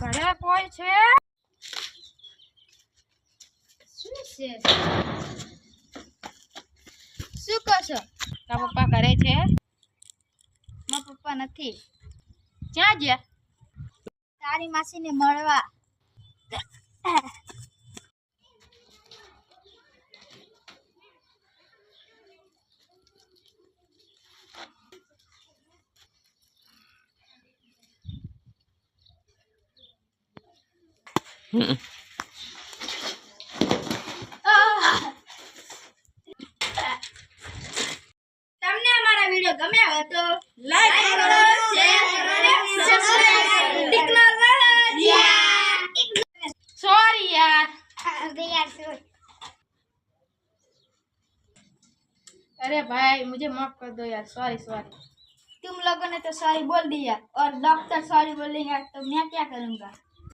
ઘરે કોઈ છે? શું છે? શું કહો છો? તારા પપ્પા ઘરે છે? મારા પપ્પા નથી. ક્યાં ગયા? તારી માસીને મળવા. તમને અમારા વિડિયો ગમ્યા હોય તો લાઈક કરો, શેર કરો, સબસ્ક્રાઇબ કરો. સોરી यार. अरे भाई मुझे माफ कर दो यार. Sorry sorry. तुम लोगों ने तो सॉरी बोल दिया और डॉक्टर सॉरी बोलेंगे तो मैं क्या करूँगा.